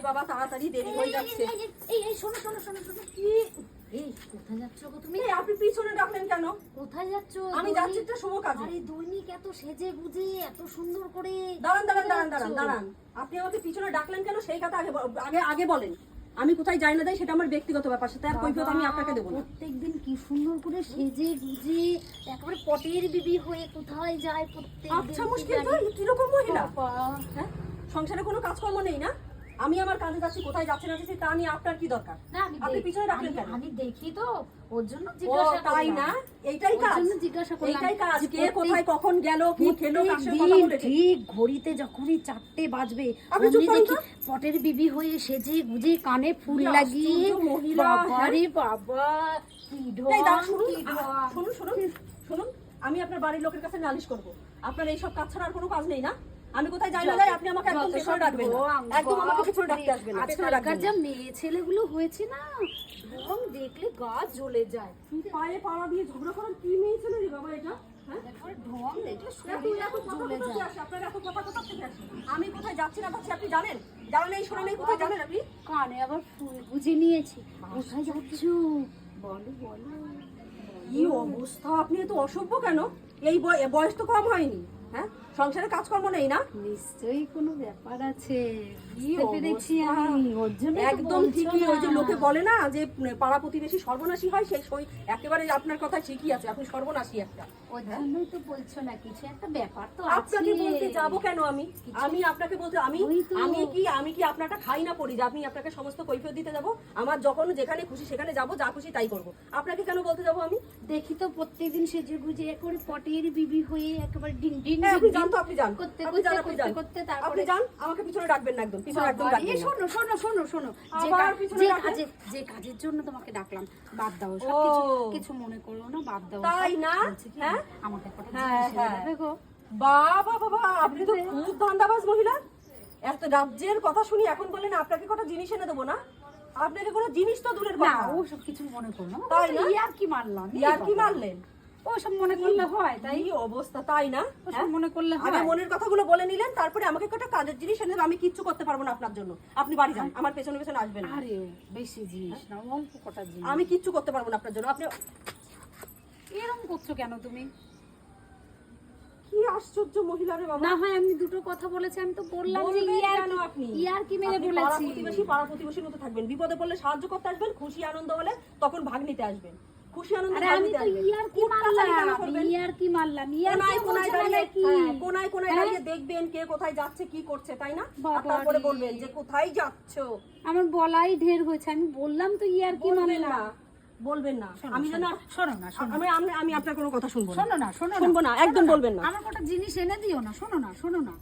বাবা তাড়াতাড়ি দেরি হয়ে যাচ্ছে। এই শোনো শোনো শোনো শোনো, এই কোথায় যাচ্ছ গো তুমি? আপনি পিছনে ডাকলেন কেন? কোথায় যাচ্ছ? আমি যাচ্ছি একটা শুভ কাজে। আরে দৈনিক এত সেজে গুজে এত সুন্দর করে। দাঁড়ান দাঁড়ান দাঁড়ান দাঁড়ান দাঁড়ান, আপনি আমাকে পিছনে ডাকলেন কেন সেই কথা আগে আগে আগে বলেন। আমি কোথায় যাই না যাই সেটা আমার ব্যক্তিগত ব্যাপার, সেটা আর কৈফিয়ত আমি আপনাকে দেবো না। প্রত্যেকদিন কি সুন্দর করে সেজে গুজে একেবারে পটের বিবি হয়ে কোথায় যায় প্রত্যেক। আচ্ছা মুশকিল তো, কিরকম মহিলা? হ্যাঁ, সংসারে কোনো কাজকর্ম নেই না? আমি আমার কাজে যাচ্ছি, কোথায় যাচ্ছে না যাচ্ছি তা নিয়ে আপনার কি দরকার? না আপনি পিছনে রাখলেন কেন? আমি দেখি তো, ওর জন্য ও জিজ্ঞাসা তাই করলাম। না? এইটাই কাজ? ওর জন্য জিজ্ঞাসা করলাম। এইটাই কাজ? যে কে কোথায় কখন গেল, কি খেলো, কার সাথে কথা প্রত্যেকদিন বলেছে? ঠিক ঘড়িতে যখনই 4টে বাজবে আপনি চুপ অমনি করুন দেখি তো। পটের বিবি হয়ে সেজে গুজে কানে ফুল কি লাগিয়ে। আশ্চর্য মহিলা, বাবারে বাবা, কি এই দাঁড়ান, ঢং, শুনুন কি ঢং। শুনুন শুনুন শুনুন, আমি আপনার বাড়ির লোকের কাছে নালিশ করব। আপনার এইসব কাজ ছাড়া আর কোনো কাজ নেই না? আমি কোথায় যাই না যাই আপনি আমাকে একদম পেছনে ডাকবেন না, একদম আমাকে পেছনে ডাকতে আসবেন না, পেছনে আজকালকার ডাকবেন যা না। মেয়ে ছেলেগুলো হয়েছে না, ঢং দেখলে গা জ্বলে যায়। পায়ে পাড়া দিয়ে ঝগড়া করার কি মেয়ে ছেলে রে বাবা এটা? হ্যাঁ, একবার ঢং দেখলে এত শরীর এত কথা জ্বলে কোথা থেকে যায়। আসে? আপনার এত কথা কোথা থেকে আসে? আমি কোথায় যাচ্ছি না যাচ্ছি আপনি জানেন? জানেন এই শোনা নেই কোথায় জানেন আপনি? কানে আবার ফুল গুজে নিয়েছি। কোথায় যাচ্ছ বলো বলো। কি অবস্থা, আপনি এত অসভ্য কেন? এই বয়স তো কম হয়নি। হ্যাঁ, সংসারে কাজকর্ম নেই না? নিশ্চয়ই কোনো ব্যাপার আছে, কি বুঝতে পেরেছি অবস্থা। আমি। ওর জন্য একদম ঠিকই, ওই যে লোকে বলে না যে পাড়া প্রতিবেশী সর্বনাশী হয়, সেই একেবারে আপনার কথা ঠিকই আছে, আপনি সর্বনাশী একটা। ওর জন্যই তো বলছো না, কিছু একটা ব্যাপার তো আপনাকে আছে। বলতে যাবো কেন আমি? আমি আপনাকে বলতে আমি ওই তো। আমি কি আপনারটা খাই না পড়ি যে আপনি আপনাকে সমস্ত কৈফিয়ত দিতে যাবো? আমার যখন যেখানে খুশি সেখানে যাবো, যা খুশি তাই করবো। আপনাকে কেন বলতে যাবো আমি? দেখি তো প্রত্যেকদিন সেজে গুজে করে পটের বিবি হয়ে একেবারে ডিং ডিং হ্যাঁ, আপনি যান তো, আপনি যান, করতে আপনি যান, আপনি করতে যান, করতে আপনি তারপরে যান, আমাকে পিছনে ডাকবেন না, একদম পিছনে একদম বাবা, ডাকবেন এই না। শোনো শোনো শোনো শোনো, আবার পিছনে ডাকলেন? যে কাজের জন্য তোমাকে ডাকলাম বাদ দাও, ও। সব কিছু কিছু মনে করো না, বাদ দাও। তাই না? বলছি কি, হ্যাঁ? আমাকে একটা হ্যাঁ, জিনিস এনে হ্যাঁ। দেবে গো? বাবা বাবা, আপনি তো খুব ধান্দাবাজ মহিলা। এত রাজ্যের কথা শুনি এখন বলেন আপনাকে কটা জিনিস এনে দেবো না? আপনাকে কোনো জিনিস তো দূরের না, কথা। ও সব কিছু মনে করো না, তাই না? ইয়ার কি মারলাম, ইয়ার কি মারলেন? ও সব মনে করলে হয়? তাই এই অবস্থা, তাই না? ও সব হ্যাঁ? মনে করলে আগে হয়? মনের কথাগুলো বলে নিলেন, তারপরে আমাকে কটা কাজের জিনিস এনে দেবেন। আমি কিচ্ছু করতে পারবো না আপনার জন্য, আপনি বাড়ি যান, আমার পেছনে পেছনে আসবেন না। আরে বেশি জিনিস না, অল্প কটা জিনিস। আমি কিচ্ছু করতে পারবো না আপনার জন্য। আপনি এরকম করছো কেন তুমি? কি আশ্চর্য মহিলা রে বাবা। না হয় আমি দুটো কথা বলেছি, আমি তো বললাম যে বলবেন ইয়ার কেন আপনি? ইয়ার কি মেরে আপনি বলেছি। পাড়া প্রতিবেশীর মতো থাকবেন, বিপদে পড়লে সাহায্য করতে আসবেন, খুশি আনন্দ হলে তখন ভাগ নিতে আসবেন, খুশি আনন্দ আরে ভাগ আমি নিতে তো আসবেন। ইয়ার কি কুটকাচারি কেন মারলাম, করবেন? ইয়ার কি মারলাম, ইয়ার কোনায় কি কোনায় বলছো দাঁড়িয়ে, নাকি? হ্যাঁ, কোনায় কোনায় হ্যাঁ? দাঁড়িয়ে দেখবেন কে কোথায় যাচ্ছে কি করছে, তাই না? আর বাবারে। তারপরে বলবেন যে কোথায় যাচ্ছো। আমার বলাই ঢের হয়েছে, আমি বললাম তো ইয়ার কি বলবেন মারলাম। না, বলবেন না। আমি যেন শোনো না, শোনো আমি আপনার কোনো কথা শুনবো না, শোনো না, শোনো শুনবো না, একদম বলবেন না। আমার কটা জিনিস এনে দিও না, শোনো না, শোনো না।